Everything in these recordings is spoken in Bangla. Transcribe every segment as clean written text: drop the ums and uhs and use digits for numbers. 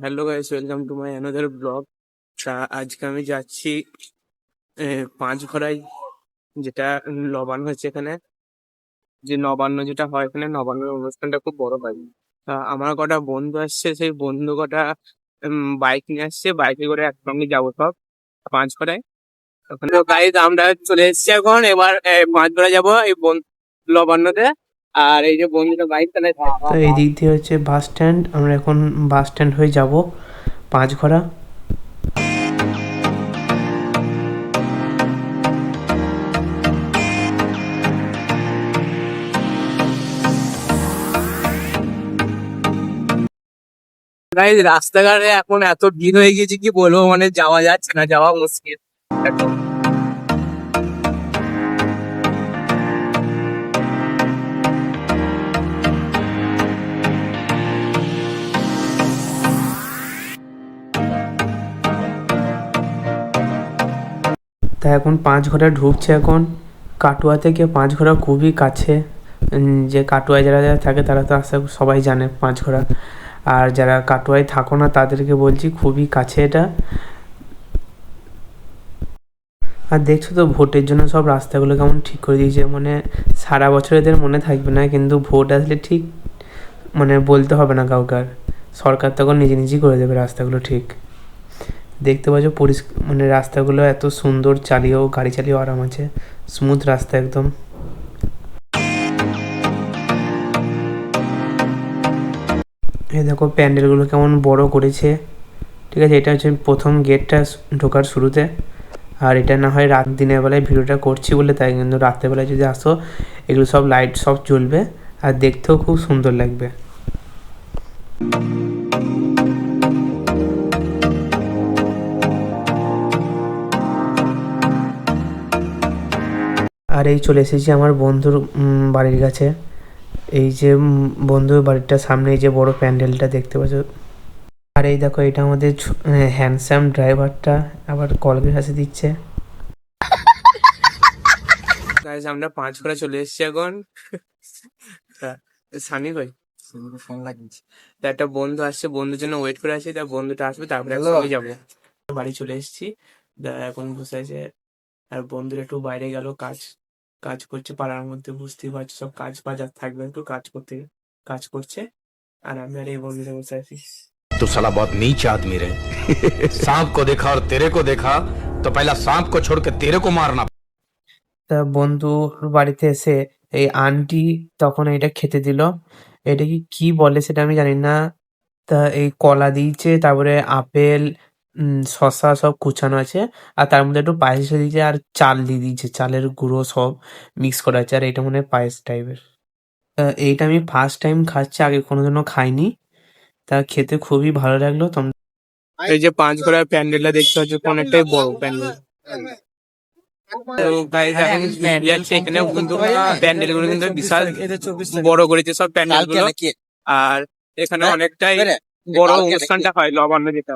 Hello guys, welcome to my another blog. আজকে আমি যাচ্ছি পাঁচঘড়ায়, যেটা নবান্ন হচ্ছে এখানে। যে নবান্ন যেটা হয় এখানে, নবান্নের অনুষ্ঠানটা খুব বড় হয়। আমার কটা বন্ধু আসছে, সেই বন্ধু কটা বাইক নিয়ে আসছে, বাইকে করে একসঙ্গে যাবো সব পাঁচঘড়ায়। ওখানে গাইজ আমরা চলে এসেছি এখন। এবার পাঁচঘড়া যাবো এই নবান্নতে। আর এই যে বন্ধুটা বাইক চালায়, তো এই দিক দিয়ে হচ্ছে বাস স্ট্যান্ড। আমরা এখন বাস স্ট্যান্ড হয়ে যাব পাঁচঘড়া। গাইজ রাস্তাঘাটে এখন এত ভিড় হয়ে গেছে কি বলবো, মানে যাওয়া যাচ্ছে না, যাওয়া মুশকিল এখন। তা এখন পাঁচঘড়া ঢুকছে এখন। কাটোয়া থেকে পাঁচঘড়া খুবই কাছে। যে কাটোয়ায় যারা যারা থাকে তারা তো আশা করি সবাই জানে পাঁচঘড়া। আর যারা কাটোয়ায় থাকো না তাদেরকে বলছি খুবই কাছে এটা। আর দেখছো তো ভোটের জন্য সব রাস্তাগুলো কেমন ঠিক করে দিয়েছে, মানে সারা বছর এদের মনে থাকবে না, কিন্তু ভোট আসলে ঠিক মানে বলতে হবে না কাউকে আর। সরকার তখন নিজে নিজেই করে দেবে রাস্তাগুলো ঠিক। দেখতে পাচ্ছ মানে রাস্তাগুলো এত সুন্দর, চালিয়েও গাড়ি চালিয়েও আরাম আছে, স্মুথ রাস্তা একদম। এই দেখো প্যান্ডেলগুলো কেমন বড় করেছে। ঠিক আছে, এটা হচ্ছে প্রথম গেটটা ঢোকার শুরুতে। আর এটা না হয় রাত দিনের বেলায় ভিডিওটা করছি বলে তাই, কিন্তু রাত্রেবেলায় যদি আসো এগুলো সব লাইট সব জ্বলবে আর দেখতেও খুব সুন্দর লাগবে। আর এই চলে এসেছি আমার বন্ধুর বাড়ির কাছে। এই যে বন্ধুর বাড়িটার সামনে এই যে বড় প্যান্ডেলটা দেখতে পাচ্ছ। আর এই দেখো এটা আমাদের হ্যান্ডসাম ড্রাইভারটা আবার কলগেট হাসি দিচ্ছে। গাইজ আমরা পাঁচঘড়া চলে এসেছি এখন। সানি ভাই ফোন লাগিয়েছি। তা একটা বন্ধু আসছে, বন্ধুর জন্য ওয়েট করে আছি। তা বন্ধুটা আসবে, তারপরে একসঙ্গে যাবো। বাড়ি চলে এসেছি, এখন বসে আছে। আর বন্ধুর একটু বাইরে গেল, কাজ কাজ করছে পাড়ার মধ্যে, বুঝতেই পারছো সব কাজ বাজার থাকবে, একটু কাজ করছে। আর আমি আর এই বন্ধুটা বসে আছি। तो साला बहुत नीच आदमी रहे। सांप को देखा और तेरे को देखा तो पहला सांप को छोड़ के तेरे को मारना। তা বন্ধুর বাড়িতে এসে এই আন্টি তখন এটা খেতে দিল। এটা কি কি বলে সেটা আমি জানি না। তা এই কলা দিয়েছে, তারপরে আপেল, শসা সব কুচানো আছে। আর তার মধ্যে একটু পায়েস দিয়েছে আর চাল দিয়ে দিয়েছে, চালের গুঁড়ো সব মিক্স করা আছে। আর এটা মনে হয় পায়েস টাইপের। এইটা আমি ফার্স্ট টাইম খাচ্ছি, আগে কোনোদিনও খাইনি। তা খেতে খুবই ভালো লাগলো। তোমরা এই যে পাঁচঘড়ার প্যান্ডেলটা দেখতে হচ্ছে, অনেকটাই বড় প্যান্ডেল। তো guys, এখন যাচ্ছে এখানে, কিন্তু প্যান্ডেল গুলো কিন্তু বিশাল বড় করেছে সব প্যান্ডেল গুলো। আর এখানে অনেকটাই বড় অনুষ্ঠানটা হয় নবান্ন যেটা।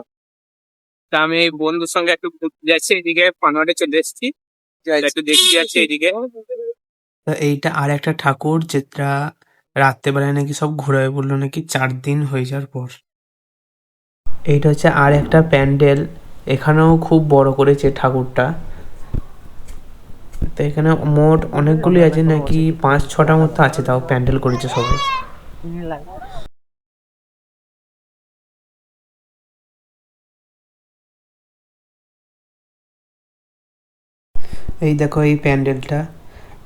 তা আমি এই বন্ধুর সঙ্গে একটু ঘুরতে যাচ্ছি, এদিকে পানোয়ারে চলে এসেছি, একটু দেখতে যাচ্ছি এদিকে। এইটা আর একটা ঠাকুর যেটা রাত্রেবেলায় নাকি সব ঘুরাবে বললো, নাকি 4 দিন হয়ে যাওয়ার পর। এইটা হচ্ছে আর একটা প্যান্ডেল, এখানেও খুব বড় করেছে ঠাকুরটা। তো এখানে মোট অনেকগুলি আছে, নাকি 5-6টার মতো আছে, তাও প্যান্ডেল করেছে সবাই। এই দেখো এই প্যান্ডেলটা।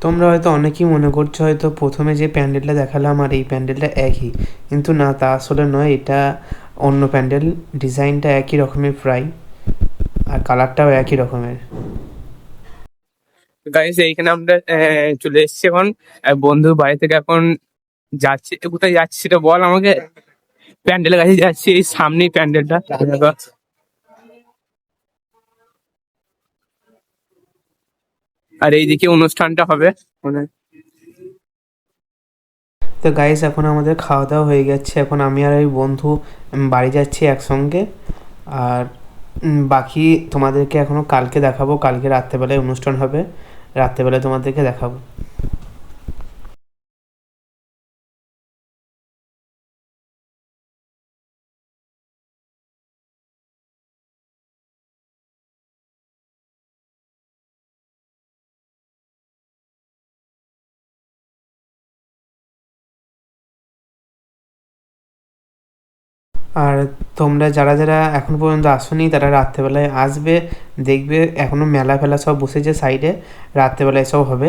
তোমরা হয়তো অনেকেই মনে করছো হয়তো প্রথমে যে প্যান্ডেলটা দেখালাম আর এই প্যান্ডেলটা একই, কিন্তু না, তা আসলে নয়। এটা অন্য প্যান্ডেল, ডিজাইনটা একই রকমের প্রায়, আর কালারটাও একই রকমের। গাইস এইখানে আমরা চলে এসেছি এখন। বন্ধুর বাড়ি থেকে এখন যাচ্ছি, কোথায় যাচ্ছি সেটা বল আমাকে। প্যান্ডেলের কাছে যাচ্ছি, এই সামনেই প্যান্ডেলটা। আর এইদিকে অনুষ্ঠানটা হবে। তো গাইস এখন আমাদের খাওয়া দাওয়া হয়ে গেছে, এখন আমি আর ওই বন্ধু বাড়ি যাচ্ছি একসঙ্গে। আর বাকি তোমাদেরকে এখনো কালকে দেখাবো, কালকে রাত্রেবেলায় অনুষ্ঠান হবে, রাত্রেবেলায় তোমাদেরকে দেখাবো। আর তোমরা যারা যারা এখন পর্যন্ত আসোনি তারা রাত্রেবেলায় আসবে, দেখবে এখনো মেলা ফেলা সব বসেছে সাইডে, রাত্রেবেলায় সব হবে।